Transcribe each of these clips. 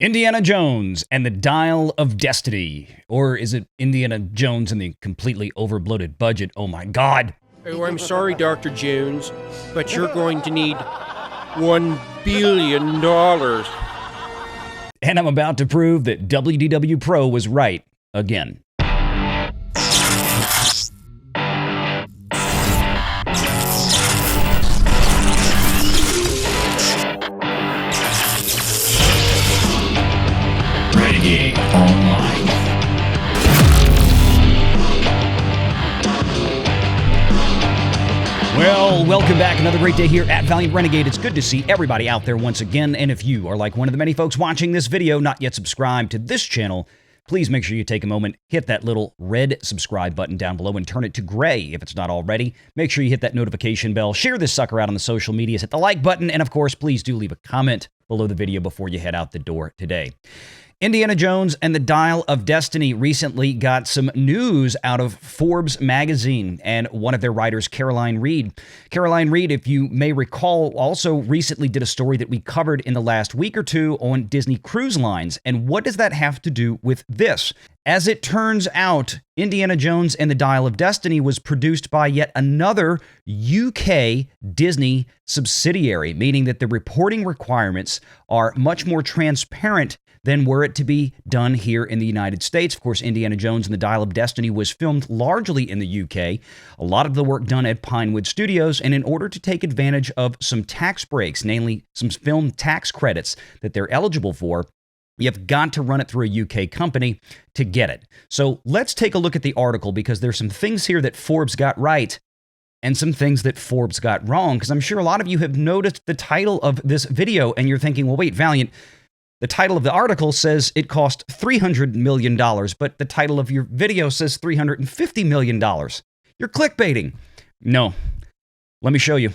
Indiana Jones and the Dial of Destiny. Or is it Indiana Jones and the completely overbloated budget? Oh my God. Oh, I'm sorry, Dr. Jones, but you're going to need $1 billion. And I'm about to prove that WDW Pro was right again. Renegade Online. Well, welcome back. Another great day here at Valiant Renegade. It's good to see everybody out there once again. And if you are like one of the many folks watching this video, not yet subscribed to this channel, please make sure you take a moment, hit that little red subscribe button down below and turn it to gray if it's not already. Make sure you hit that notification bell, share this sucker out on the social medias, hit the like button, and of course, please do leave a comment below the video before you head out the door today. Indiana Jones and the Dial of Destiny recently got some news out of Forbes magazine and one of their writers, Caroline Reed. Caroline Reed, if you may recall, also recently did a story that we covered in the last week or two on Disney Cruise Lines. And what does that have to do with this? As it turns out, Indiana Jones and the Dial of Destiny was produced by yet another UK Disney subsidiary, meaning that the reporting requirements are much more transparent than were it to be done here in the United States. Of course, Indiana Jones and the Dial of Destiny was filmed largely in the UK, a lot of the work done at Pinewood Studios, and in order to take advantage of some tax breaks, namely some film tax credits that they're eligible for, you've got to run it through a UK company to get it. So let's take a look at the article because there's some things here that Forbes got right and some things that Forbes got wrong, because I'm sure a lot of you have noticed the title of this video and you're thinking, well, wait, Valiant, the title of the article says it cost $300 million, but the title of your video says $350 million. You're clickbaiting. No. Let me show you.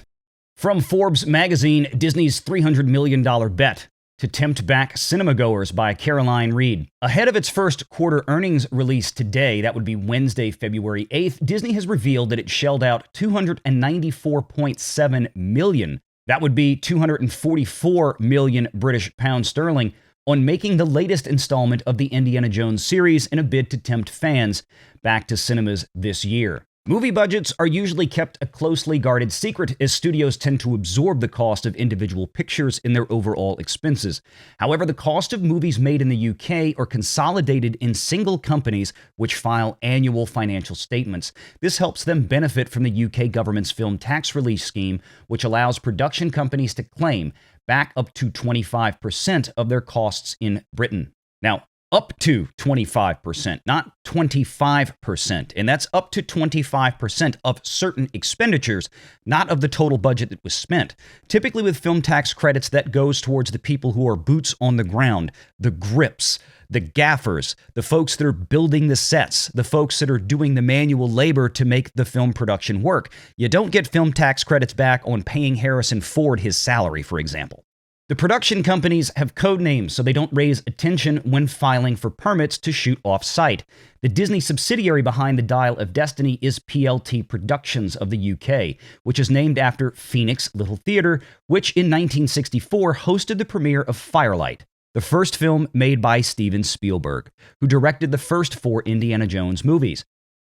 From Forbes magazine, Disney's $300 million bet to tempt back cinemagoers by Caroline Reed. Ahead of its first quarter earnings release today, that would be Wednesday, February 8th, Disney has revealed that it shelled out $294.7 million. That would be 244 million British pounds sterling on making the latest installment of the Indiana Jones series in a bid to tempt fans back to cinemas this year. Movie budgets are usually kept a closely guarded secret as studios tend to absorb the cost of individual pictures in their overall expenses. However, the cost of movies made in the UK are consolidated in single companies which file annual financial statements. This helps them benefit from the UK government's film tax relief scheme, which allows production companies to claim back up to 25% of their costs in Britain. Now, up to 25%, not 25%. And that's up to 25% of certain expenditures, not of the total budget that was spent. Typically with film tax credits, that goes towards the people who are boots on the ground, the grips, the gaffers, the folks that are building the sets, the folks that are doing the manual labor to make the film production work. You don't get film tax credits back on paying Harrison Ford his salary, for example. The production companies have code names so they don't raise attention when filing for permits to shoot off-site. The Disney subsidiary behind the Dial of Destiny is PLT Productions of the UK, which is named after Phoenix Little Theatre, which in 1964 hosted the premiere of Firelight, the first film made by Steven Spielberg, who directed the first 4 Indiana Jones movies.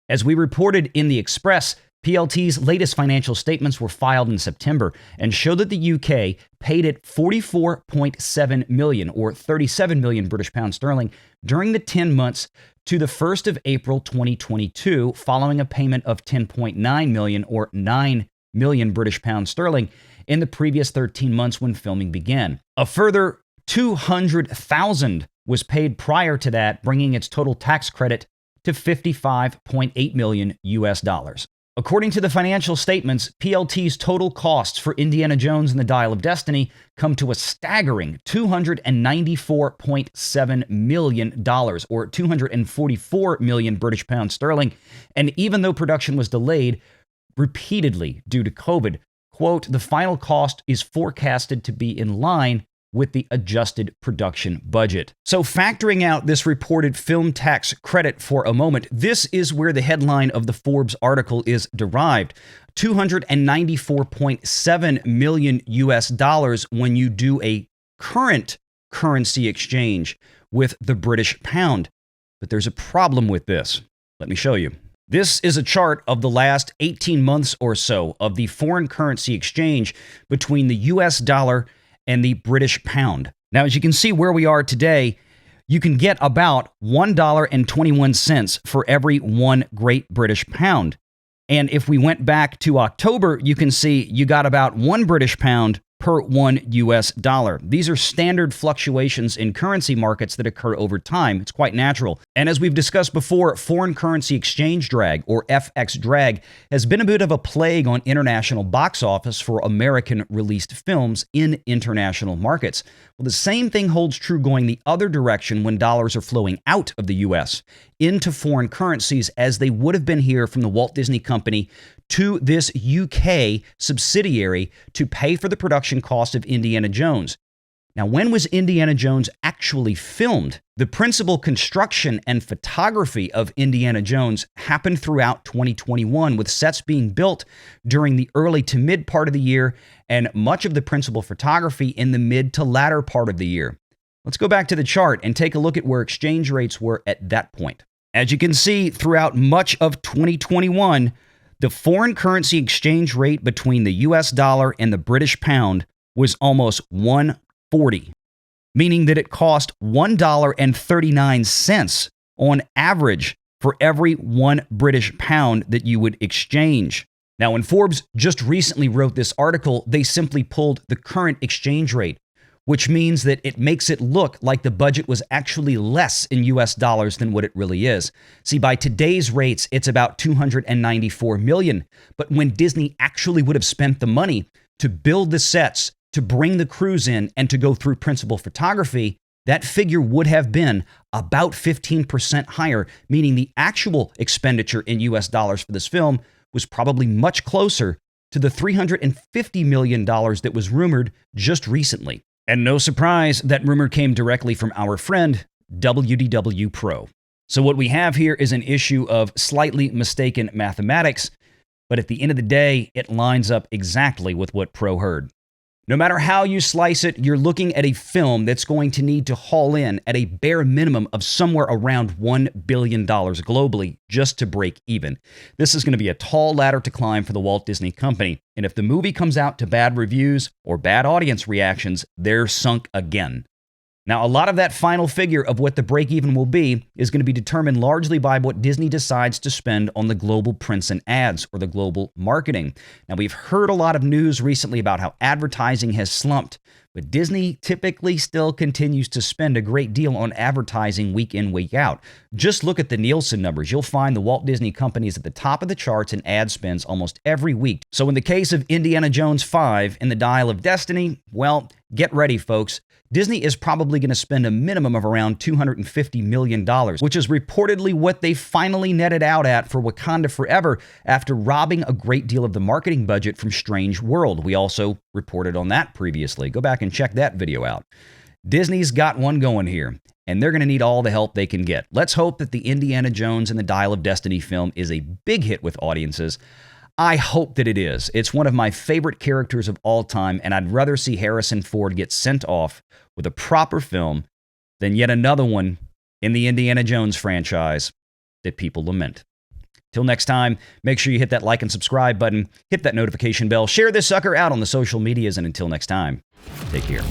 As we reported in the Express, PLT's latest financial statements were filed in September and show that the UK paid it $44.7 million, or 37 million British pounds sterling, during the 10 months to the 1st of April 2022, following a payment of 10.9 million, or 9 million British pounds sterling, in the previous 13 months when filming began. A further 200,000 was paid prior to that, bringing its total tax credit to 55.8 million US dollars. According to the financial statements, PLT's total costs for Indiana Jones and the Dial of Destiny come to a staggering $294.7 million, or 244 million British pounds sterling. And even though production was delayed repeatedly due to COVID, quote, the final cost is forecasted to be in line with the adjusted production budget. So factoring out this reported film tax credit for a moment, this is where the headline of the Forbes article is derived. $294.7 million US dollars when you do a current currency exchange with the British pound. But there's a problem with this. Let me show you. This is a chart of the last 18 months or so of the foreign currency exchange between the US dollar and the British pound. Now, as you can see where we are today, you can get about $1.21 for every 1 Great British Pound. And if we went back to October, you can see you got about 1 British pound per 1 US dollar. These are standard fluctuations in currency markets that occur over time. It's quite natural. And as we've discussed before, foreign currency exchange drag, or FX drag, has been a bit of a plague on international box office for American-released films in international markets. Well, the same thing holds true going the other direction when dollars are flowing out of the US into foreign currencies, as they would have been here from the Walt Disney Company to this UK subsidiary to pay for the production cost of Indiana Jones. Now, when was Indiana Jones actually filmed? The principal construction and photography of Indiana Jones happened throughout 2021, with sets being built during the early to mid part of the year and much of the principal photography in the mid to latter part of the year. Let's go back to the chart and take a look at where exchange rates were at that point. As you can see, throughout much of 2021, the foreign currency exchange rate between the US dollar and the British pound was almost 140, meaning that it cost $1.39 on average for every 1 British pound that you would exchange. Now, when Forbes just recently wrote this article, they simply pulled the current exchange rate, which means that it makes it look like the budget was actually less in US dollars than what it really is. See, by today's rates, it's about $294 million. But when Disney actually would have spent the money to build the sets, to bring the crews in, and to go through principal photography, that figure would have been about 15% higher, meaning the actual expenditure in US dollars for this film was probably much closer to the $350 million that was rumored just recently. And no surprise, that rumor came directly from our friend, WDW Pro. So what we have here is an issue of slightly mistaken mathematics, but at the end of the day, it lines up exactly with what Pro heard. No matter how you slice it, you're looking at a film that's going to need to haul in at a bare minimum of somewhere around $1 billion globally just to break even. This is going to be a tall ladder to climb for the Walt Disney Company. And if the movie comes out to bad reviews or bad audience reactions, they're sunk again. Now, a lot of that final figure of what the break-even will be is going to be determined largely by what Disney decides to spend on the global prints and ads, or the global marketing. Now, we've heard a lot of news recently about how advertising has slumped, but Disney typically still continues to spend a great deal on advertising week in, week out. Just look at the Nielsen numbers. You'll find the Walt Disney Company is at the top of the charts in ad spends almost every week. So in the case of Indiana Jones 5 and the Dial of Destiny, well, get ready, folks. Disney is probably going to spend a minimum of around $250 million, which is reportedly what they finally netted out at for Wakanda Forever after robbing a great deal of the marketing budget from Strange World. We also reported on that previously. Go back and check that video out. Disney's got one going here, and they're going to need all the help they can get. Let's hope that the Indiana Jones and the Dial of Destiny film is a big hit with audiences. I hope that it is. It's one of my favorite characters of all time, and I'd rather see Harrison Ford get sent off with a proper film than yet another one in the Indiana Jones franchise that people lament. Till next time, make sure you hit that like and subscribe button, hit that notification bell, share this sucker out on the social medias, and until next time, take care.